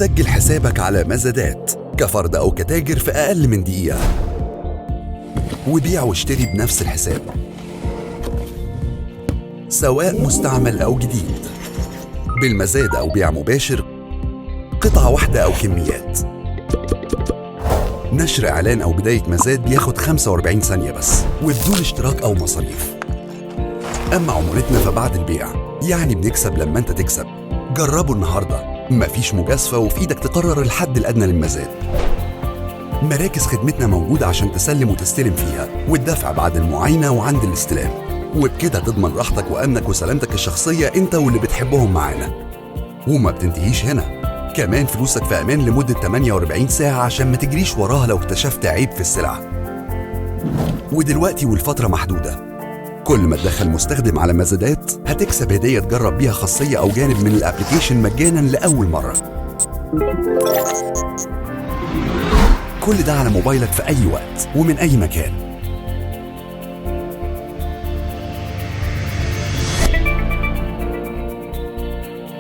سجل حسابك على مزادات كفرد أو كتاجر في أقل من دقيقة، وبيع واشتري بنفس الحساب سواء مستعمل أو جديد، بالمزاد أو بيع مباشر، قطعة واحدة أو كميات. نشر إعلان أو بداية مزاد بياخد 45 ثانية بس وبدون اشتراك أو مصاريف. أما عمولتنا فبعد البيع، يعني بنكسب لما أنت تكسب. جربه النهاردة، مفيش مجازفة وفي إيدك تقرر الحد الأدنى للمزاد. مراكز خدمتنا موجودة عشان تسلم وتستلم فيها، والدفع بعد المعاينة وعند الاستلام، وبكده تضمن راحتك وأمنك وسلامتك الشخصية أنت واللي بتحبهم معانا. وما بتنتهيش هنا، كمان فلوسك في أمان لمدة 48 ساعة عشان ما تجريش وراها لو اكتشفت عيب في السلعة. ودلوقتي والفترة محدودة، كل ما تدخل مستخدم على مزادات هتكسب هدية تجرب بيها خاصية أو جانب من الابليكيشن مجانا لأول مرة. كل ده على موبايلك في أي وقت ومن أي مكان.